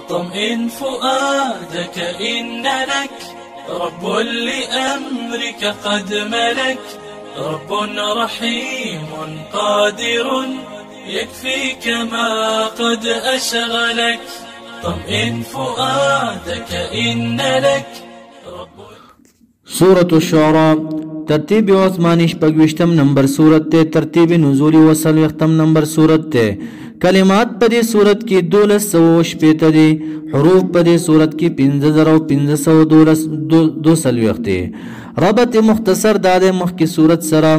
طمئن فؤادك إن لك رب لأمرك قد ملك رب رحيم قادر يكفيك ما قد أشغلك طمئن فؤادك إن لك سورة الشعراء ترتیب عثمانی شپږویشتم نمبر سورت تے ترتیب نزولی وسلویختم نمبر سورت تے کلمات پدی سورت کی 1260 دی حروف پدی سورت کی 15,522 دی ربط مختصر داد مخی سورت سرا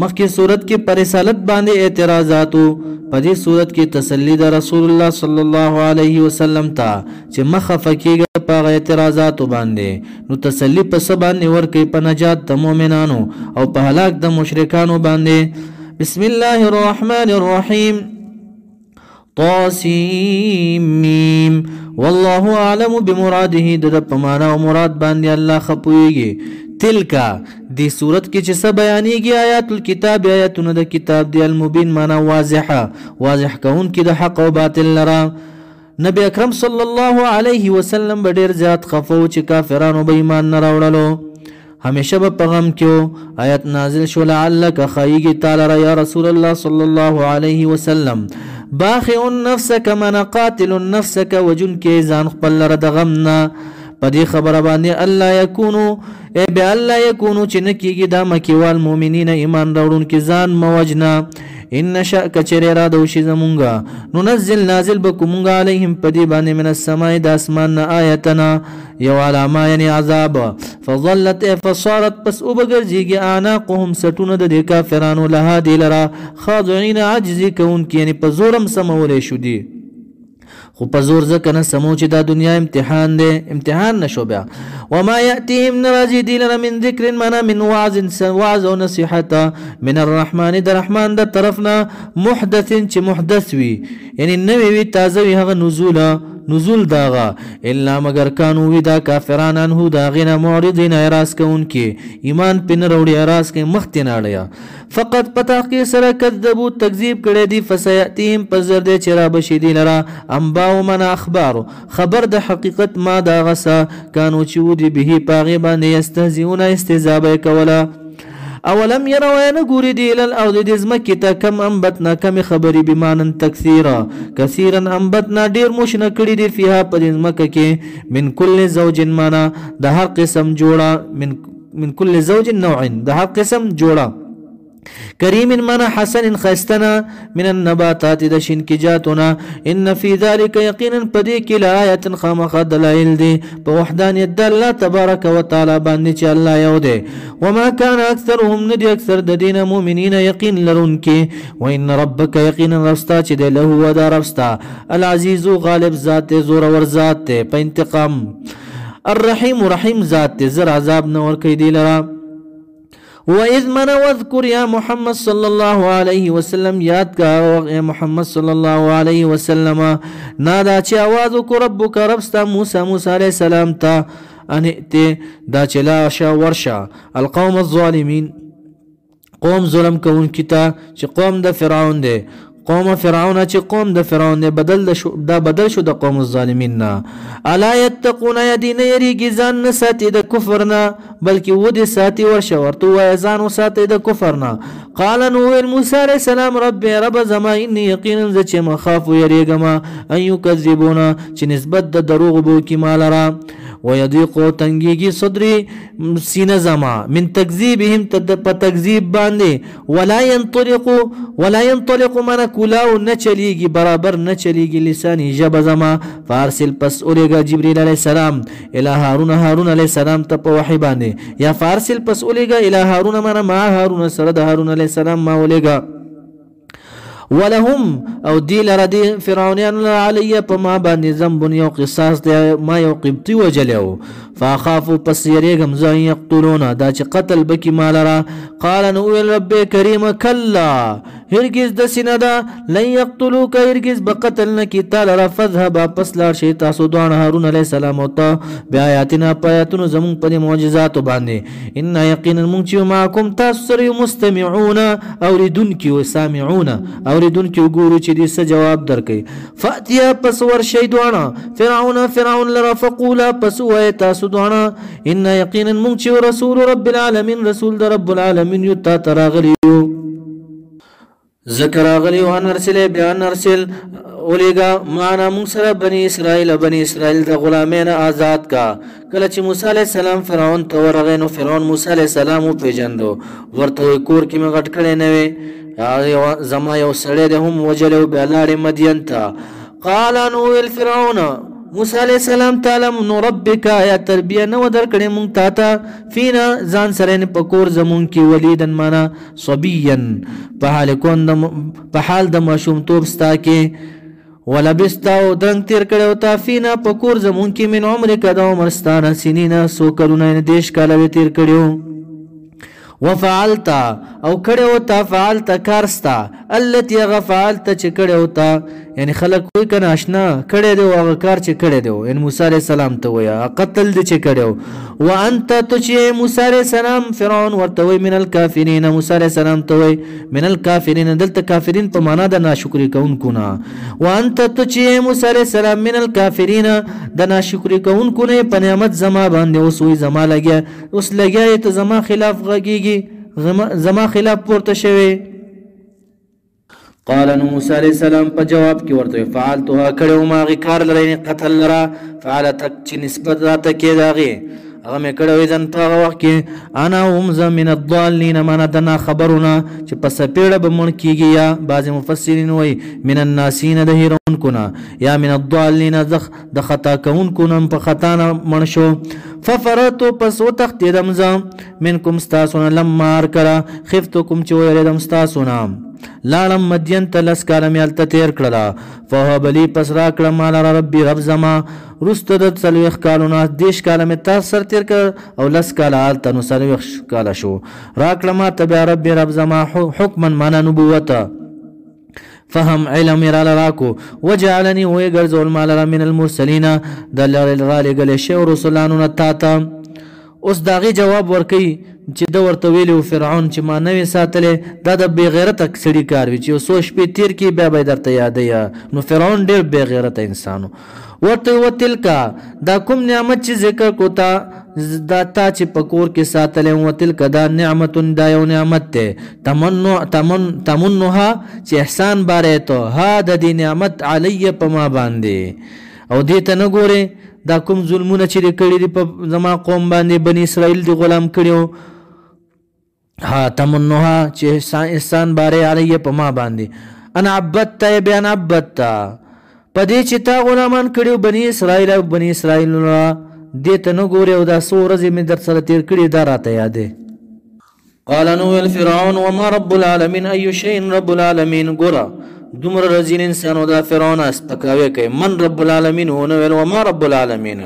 مخی صورت کی پرسالت باندے اعتراضاتو پدی صورت کی تسلی دا رسول اللہ صلی اللہ علیہ وسلم تا چه مخفکی گا پاغ اعتراضاتو باندے نو تسلی پس باندے ورکی پا نجات دا مومنانو او پا حلاک دا مشرکانو باندے بسم اللہ الرحمن الرحیم طاسیم واللہ اعلم بمراده دا پمانا و مراد باندے اللہ خپوئیگی تلکا دی صورت کی چسا بیانی گی آیات الكتاب آیاتون دا کتاب دی المبین مانا واضح کون کی دا حق و باطل لرا نبی اکرم صلی اللہ علیہ وسلم بڑیر زیاد خفو چی کافرانو با ایمان نراوڑلو ہمیشہ با پیغام کیو آیت نازل شو لعلک خائیگی تعالی یا رسول اللہ صلی اللہ علیہ وسلم باخع نفسک من قاتل نفسک وجن کے زان خپل لردغمنا پدی خبر باندې الله یکونو به الله یکونو چې نکیږي دا مکیوال مؤمنین ایمان راوړون کې ځان موجنا ان شاء کچری را دوشي زمونږه ننزل نازل بکومږه علیهم پدی باندې من السماء د اسمان آیتنا یو علامه یعنی عذاب فظلت فصارت پس وبګرځيږي اعناقهم سټونه د کافرانو لها دی لرا خاضعين عجزي کون کې یعنی په زورم سمولې شو دی خو په زور ځکه نه سمو چې دا دنیا امتحان دی امتحان نشو بیا وما یأتیهم نراجی دی لنا من ذکر منا من وعظ و نصیحتا من الرحمن در رحمان در طرفنا محدث چې محدث وی یعنی نوی وی تازه وی هغه نزول داغا الا مگر کانو وی دا کافران انہو داغینا معرضین اعراض کون کی ایمان پن روڑی اعراض کے مختی ناڑیا فقط پتاقی سر کذبو تکذیب کردے دی فسیعتیم پزر دے چرا بشیدی لرا انباو من اخبارو خبر دا حقیقت ما داغسا کانو چو دی بہی پاغی باندے استهزیون استهزابے کولا اولم يروا نقول دي الى الارض دزمكتا كم انبتنا كم خبري بمانا كثيرا انبتنا دير مشنا كړي دي فيها پدزمکه من كل زوج مانا ده هر قسم جوړه من كل زوج نوع ده هر قسم جوړه كريم مانا حسن خستنا من النباتات دشن كجاتنا إن في ذلك يقينا بديك لآية خامخ دلائل دي بوحدانية الله تبارك وتعالى باندي الله يودي وما كان أكثرهم ندي أكثر دين مؤمنين يقين لرنك وإن ربك يقينا رفستا چه له ودا رفستا العزيز غالب ذات زور ورزات بانتقام الرحيم رحيم ذات زر عذاب نور كيدي لرا وَإِذْ مَنَ وَذْكُرْ يَا محمد صلی اللہ علیہ وسلم یاد کا اے محمد صلی اللہ علیہ وسلم نادا چه آوازو کو ربو کا ربستا موسیٰ علیہ السلام تا انہتے دا چلا شا ورشا القوم الظالمین قوم ظلم کون کتا چه قوم دا فرعون دے قوم فرعون چه قوم دا فرعون دے بدل شو دا قوم الظالمین نا الا یتقون یدین یریگی زان نساتی دا کفرنا بلکہ وہ دے ساتی ورشا ورطو ویزانو ساتی دا کفرنا قال نوویل موسیٰ علیہ السلام رب زما انی یقینا زچے مخافو یریگما ان یکذبونا چه نسبت دا دروغ بو کی مالرا ويضيق تنگيگي صدري سين زما من تكذيبهم تكذيب باندي ولا ينطلق من كلاو نچليگي برابر نچليگي لساني جب زما فارسل پس اوليگا جبريل عليه السلام الى هارون عليه السلام تپ وحي باندي يا فارسل پس اوليگا الى هارون من ما هارون سرد هارون عليه السلام ما اوليگا ولهم او دی لردی فرعونیان علیه پا ما باندی زنبون یو قصاص دی ما یو قبطی وجلیو فاخافو پس یریږم زه ان یقتلونه دا چې قتل بکی ما لره. قال نو ویل رب کریم کلا هرگز داسې نه ده لن یقتلوک هرگز به قتل نه کي تا لره فاذهبا پس لاړ شئ تاسو دواړه هارون علیه السلام او ته بآیاتنا په آیاتونو زمونږ په دې معجزاتو باندې انا یقینا مونږ چې معکم تاسو سره یو مستمعون اوریدونکي و سامعون اوریدونکي وګورو چې دې څه جواب درکوي. فاتیا پس ورشئ دواړه فرعون لره فقولا پس ووایئ تاسو دواړه انا یقینا مونږ چې رسول رب العالمین رسول د رب العالمین یو تا ته راغلي یو ذکر راغلی وان ارسل بیان ارسل اولیگا معنا مونږ سره بنی اسرائیل د غلامین آزاد کا. کله چې موسی علیه السلام فرعون ته ورغی نو فرعون موسی علیه السلام وپېژندو ورته کور کې مې غټ کړی نه وی زما یو سړی دی هم وجلی و بیا لاړې مدین ته. قال نو ویل فرعون موسی علیه السلام تعالی نربک یا تربیه نو درکړې مونږ تا ته فینا ځان سره په کور زمونږ کې ولیدن معنا صبیا په حال د ماشومتوب ستا کې ولبستا او درنګ تیر کړی و تا فینا په کور زمونږ کې من عمرک د عمر ستا نه سنینه څو کلونه 10 کاله وې تیر کړی وفعلت او کړی و تا فعلت کارستا التي غفعلت چې کړی و تا یعنی خلک کوئی کنه آشنا کړی دی هغه کار چې کړی دی یعنی موسی علیه السلام ته وایه قتل دی چې کړی و وانت ته چې موسی علیه السلام فرعون ورته وایي من الکافرین موسی علیه السلام ته وایي من الکافرین دلته کافرین په معنا د ناشکري کوونکو نه وانت ته چې موسی علیه السلام من الکافرین د ناشکري کوونکو نه په نعمت زما باندې اوس وایي زما لګیا اوس لګیا ته زما خلاف غږیږي زما خلاف پورته شوی. قال نو موسی علیه السلام په جواب کې ورته فعلتها کړی وم هغې کار لره قتل لره فعلتک چې نسبت راته کې د هغې هغه مې کړی وی ځن په هغه وخت کې انا هم زه من الضالین معنا د ناخبرونه چې په سپېړه به مړ کېږي یا بعضې مفسرین وایي من الناسین د هیرونکو نه یا من الضالین د خطا کوونکو نه په خطا نه مړ شو. ففرتو پس وتښتېدم زه منکم ستاسو نه لما هرکله خفتکم چې ویرېدم ستاسو نه لاړم مدین ته 10 کاله مې هلته تېر کړله فوهب لي پس راکړه ما لره ربي رب زما وروسته د 40 کالو نه 10 کاله مې تاسو سره تېر کړ او 10 کاله هلته نو 40 کاله شو راکړه ما ته بیا ربي رب زما حکما معنا نبوته فهم علم را راکو وجعلني ويغرزول ما لره من المرسلين د رالېږلې شویو رسولانو نه تا ته. اوس د هغې جواب ورکوي چې ده ورته ویلي و فرعون چې ما نه وې ساتلی دا د بې غیرته سړي کار وي چې یو څو شپې تېر کړي بیا به یې درته یادوي نو فرعون ډېر بې غیرته انسان و. ورته و تلکه دا کوم نعمت چې ذکر کو تا دا تا چې په کور کې ساتلی و تلکه دا نعمتون دا یو نعمت دی تمنها چې احسان باری تو ها د دې نعمت علی په ما باندې او دې ته نه ګورې دا کوم ظلمونه چې دې کړي دي په زما قوم باندې بني اسرائیل دې غلام کړي ها تمنها چې احسان باری علی په ما باندې انا عبدت بیان عبدت په دې چې تا غلامان کړي بني اسرائیل او بني اسرائیل دې ته نه ګورې او دا څو ورځې مې در سره تېر کړي دا راته یادې. قال نو ویل فرعون وما رب العالمین ای شیء رب العالمین ګوره دومره رزین انسان و دا فرعون سپکاوی کوي من رب العالمین ونه ویل وما رب العالمین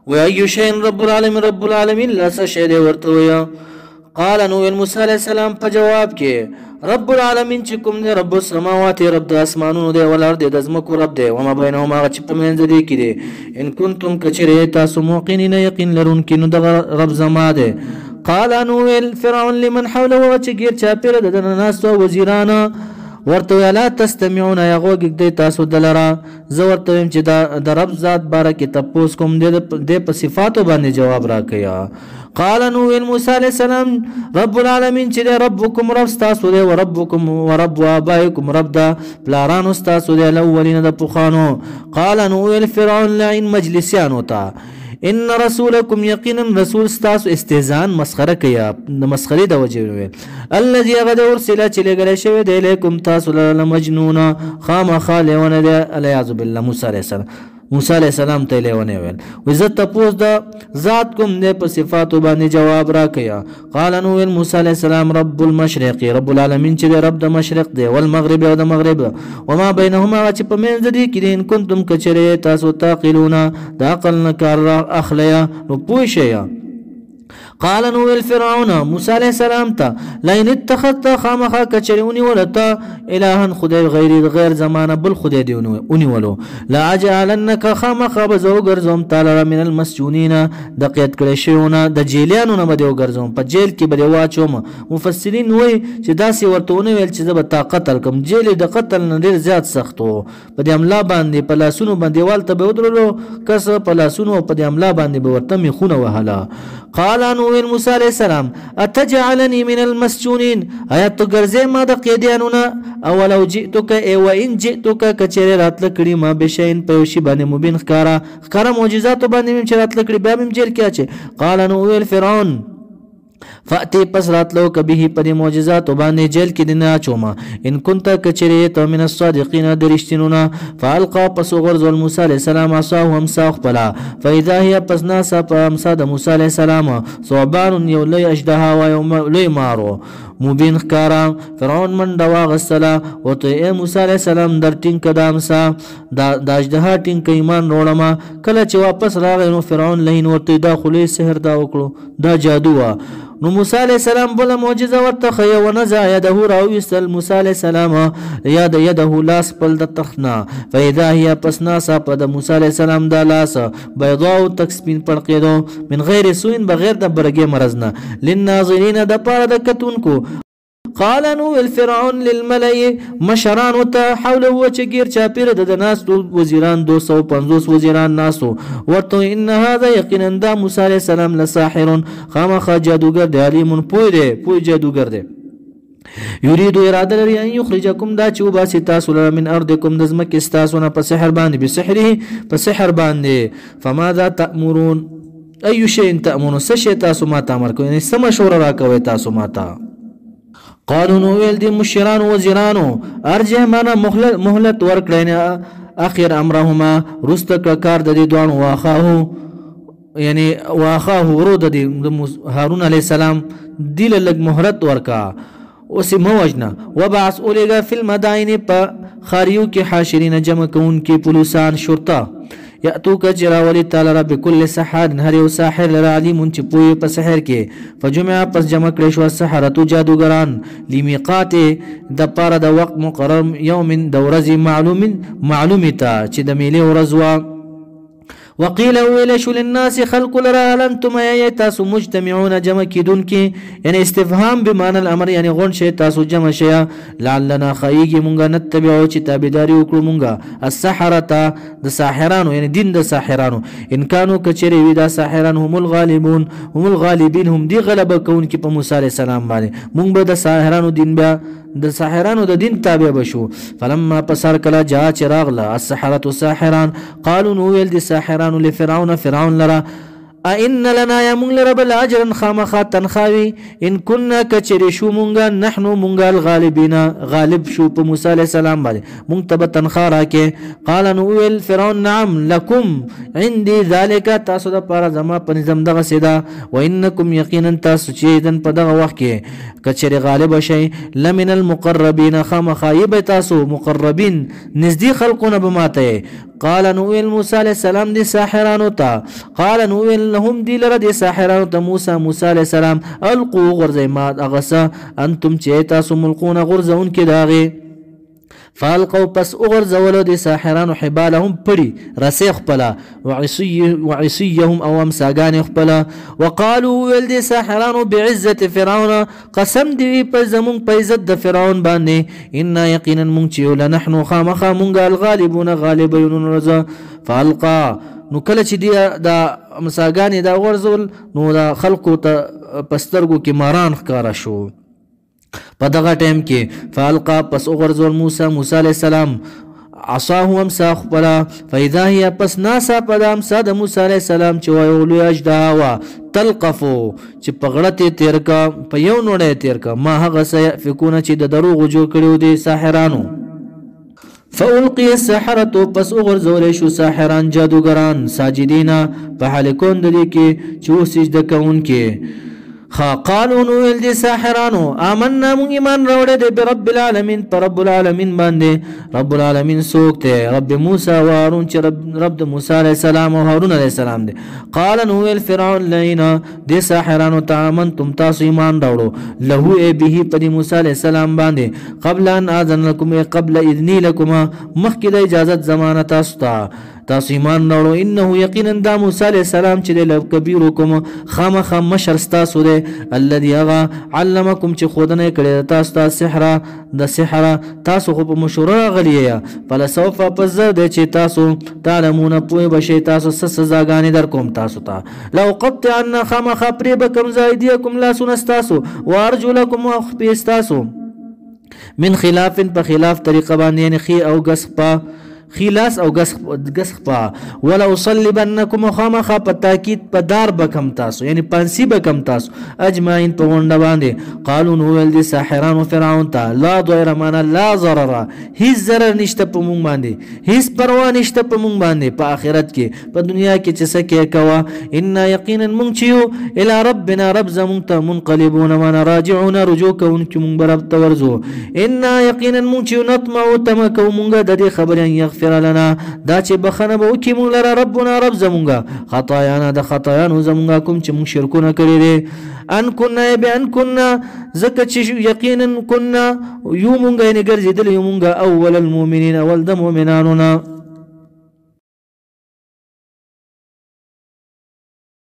و ای شیء رب العالمین لا څه شی دی ورته ویه. قال نو ویل موسی علیه السلام په جواب کې رب العالمین چې کوم دی رب السماوات رب د اسمانونو دی والارض د ځمکو رب دی وما بینهما هغه چې په منځ دې کې دی ان کنتم کچرې تاسو موقنین یقین لرونکي نو دغه رب زما دی. قال نو ویل فرعون لمن حوله چې ګیر چاپېره د دنه ناستو وزیرانه ورته ویل لا تستمعون یا غوږ ږدئ تاسو دلره زه ورته ویم چې د رب ذات باره کې تپوس کوم دی په صفاتو باندې جواب راکوي. قال نو ویل موسی علیه السلام رب العالمین چې دی ربکم رب ستاسو دی وربکم ورب آبائکم رب د پلارانو ستاسو دی الاولین د پخوانو. قال نو ویل فرعون لعین مجلسیانو ته ان رسولکم یقینا رسول ستاسو استهزان مسخره کوي د مسخرې د وجې ویل الذي هغه د ارسله چې لېږلی شوی دی الیکم تاسو له مجنون خامخا لیونه دی الیاذ بالله موسی علیه السلام موسی علیہ السلام ته لیونه ویل و زه تپوس د ذات کوم دې په صفاتو باندې جواب راکیا. قال نو ویل موسی علیہ السلام رب المشرق رب العالمین چې رب د مشرق دی والمغرب او د مغرب وما بینهما چې په منځ دې کې ان کنتم کچره تاسو تعقلون د عقل نه کار اخلیا نو پوه شئ. قال نو الفرعون موسی علیہ السلام ته لئن اتخذت خامخا کچریونی ولتا الهن خدای غیر زمانه بل خدای دیونی ولو لا اجعلنک خامخا بزو ګرځوم تعالی من المسجونین د قید کړي شیونه د جیلانو نه بده ګرځوم په جیل کې بده واچوم. مفسرین وای چې داسې ورتهونه ویل چې زه به قتل کوم جیل د قتل نه ډیر زیات سختو په دې عمله باندې په لاسونو باندې والته به ودرلو کس په لاسونو په دې عمله باندې به ورته میخونه وهلا. قال نو موسی علیہ السلام اتجعلنی من المسجونین آیا تو ګرځې ما د قیدیانو نه اولو جئتک و ان جئتک کچره راتل کړي ما بشین په شی باندې مبین ښکارا معجزات باندې چې راتل کړي بیا مم جیل کې اچي. قال نو الفرعون فاتی پس راتلو کبه په معجزات باندې جیل کې دنه چوما ان كنت کچری تو من الصادقین درشتنونا. فالقى پس غرزل موسی علیہ السلام عصاه امساخ پلا فاذا هي پس ناسا په امسا د موسی علیہ السلام ثعبان یولی اجدها و یوم لی مارو مبین ښکارا. فرعون من دوا غسلا وته اے موسی علیہ السلام در ټینګ کدامسا د اجدها ټینګ ایمان وروړما. کله چې واپس راغی نو فرعون لین ورته دا خلی سحر دا وکړو دا جادو وا. نو موسی علیہ السلام بل معجزه ورته خي ونزع يده راويسل موسی علیہ السلام يده لاس بل د تخنا فاذا هي پسناسا په د موسی علیہ السلام د لاس بيضاء تکسبین پړقېدو من غیر سوین بغیر د برګې مرزنه للناظرین د پاره د کتونکو. قال نو الفرعون للملئ مشران وته حوله وچګیر چاپیر د ناس وزیران 250 وزیران ناسو ورته ان هذا یقینا د موسی علیہ السلام لساحر خامخ جادوګر دی علیم پوی جادوګر دی. یرید اراده لري ان یخرجکم دا چې وباسي تاسو لره من ارضکم د ځمکې ستاسو نه په سحر باندې بسحره په سحر باندې. فماذا تأمرون اي شيء تأمرون سشي تاسو ما تامر کوي سم مشوره راکوي تاسو ما ته. قالوا نو ویل دي مشران وزیرانو ارجه مانا مهلت ورکړنه اخر امرهما رست کار د دې دوانو واخاه یعنی واخاه ورود د هارون علیہ السلام دل لګ مهلت ورکا اوس موجنا وبعث اولګه فی المدائن په خاریو کې حاشرین جمع کون کې پولیسان شرطه یاتوک جراولی تعالی رب کل سحر هر یو ساحر لعلیم چې پوی په سحر کې. فجمع پس جمع کړي شو سحرتو جادوګران لمیقات د پاره د وخت مقرر یوم د ورځ معلومه چې د میله ورځ وا. وقيل ويلش للناس خلق لرا انتم تاسو مجتمعون جمع کیدون کی یعنی استفهام بمعنى الامر یعنی غون شی تاسو جمع شیا لعلنا خیږي مونږه نتبعو چې تابعداري وکړو مونږه السحرة د ساحرانو یعنی دین د ساحرانو ان كانوا کچری وی د ساحران هم الغالبین هم دی غلبه کون کی په موسی علیہ السلام باندې مونږ به د ساحرانو دین بیا د ساحرانو د دین تابع بشو. فلما پسر کلا جا چراغ لا السحرة ساحران قالوا نو ویل د ساحرانو لفرعون فرعون لرا ان لنا يا مونږ لره بل اجرا خامخا تنخاوي ان كنا کچری شو مونږه نحنو مونږه الغالبین غالب شو په موسی علیہ السلام باندې مونږ ته تنخوا راکې. قال نو ویل فرعون نعم لكم عندي ذلك تاسو د پاره زما په نظام دغه سیدا وانکم یقینا تاسو چې دن په دغه وخت کې کچری غالب شي لمن المقربین خامخا یب تاسو مقربین نزدې خلقونه بماته. قال نو ویل موسی علیہ السلام دي ساحرانو ته قال نو ویل لهم دي لره دي ساحرانو ته موسی علیہ السلام القو غرزه ما اغسا انتم چې تاسو ملقون غرزون کې داغه. فالقوا پس اغرزولو دي ساحرانو حبالهم پړي رسیخ پلا وعصيهم او امساغان خپلا. وقالوا ول دي ساحرانو بعزه فرعون قسم دي په زمون په عزت د فرعون باندې ان یقینا مونږ چې لنحن خامخا مونږ الغالبون غالبون رضا. فالقا نو کله چې دی د مساګانی دا ورزول نو د خلقو ته پسترګو کې ماران ښکارا شو په دغه ټیم کې. فالقا پس غرزول موسی علیہ السلام عصاه امسا خپلا فاذا هي پس ناسا په امسا د موسی علیہ السلام چې ویولو اجدا وا تلقفو چې پغړته تیر کا په یو نوړې تیر کا ما هغه سه فکونه چې د دروغ جوړ کړو دي ساحرانو. فألقي السحرة پس اغرزولی شو ساحران جادوگران ساجدینا په حال کون د دې کې چې و سجده کوونکي قالوا نویل دی ساحرانو آمنا مون ایمان روڑے دے برب العالمین پر رب العالمین باندے رب العالمین سوکتے رب موسیٰ و هارون چی رب موسیٰ علیہ السلام و هارون علیہ السلام دے قال نویل فرعون لینا دے ساحرانو تامنتم تاسو ایمان روڑو لہو اے بیہی پدی موسیٰ علیہ السلام باندے قبل ان آذن لکم اے قبل اذنی لکما مخکد اجازت زمانہ تاسو ایمان راوړو انه یقینا دا موسی علیہ السلام چې د کبیرکم خامخ مشر ستاسو دی الذي هغه علمکم چې خودنه کړی تاسو ته سحر تاسو خو په مشوره غلیه فلسوف پزر دی چې تاسو تعلمون پوه بشي تاسو سزاګانې در کوم تاسو ته لو قطعنا خامخ پرې بکم زایدیکم لا سنستاسو وارجلکم واخبستاسو من خلاف په خلاف طریقه باندې یعنی خي او غصبا خلاص او غسخ پا ولو صلبنکم خامخ په تاکید په دار بکم تاسو یعنی پانسی بکم تاسو اجمعین په ونده باندې قالو نو ول دي ساحران و فرعون ته لا ضير معنا لا ضرر هیڅ ضرر نشته په مونږ باندې هیڅ پروا نشته په مونږ باندې په آخرت کې په دنیا کې چې سکه کوا ان یقینا مونږ چې الى ربنا رب زمون ته منقلبون معنا راجعون رجوع کوون چې مونږ برب تورزو ان یقینا مونږ چې نطمع تمکو مونږ د دې خبرې لنا دا چې بخنه به وکي مونږ لره ربنا رب زمونږه خطایانا د خطایانو زمونږه کوم چې مونږ شرکونه کړی دي ان كنا بان كنا زکه چې یقینا كنا یو مونږه نه ګرځیدل یو مونږه اول المؤمنین اول د مؤمنانو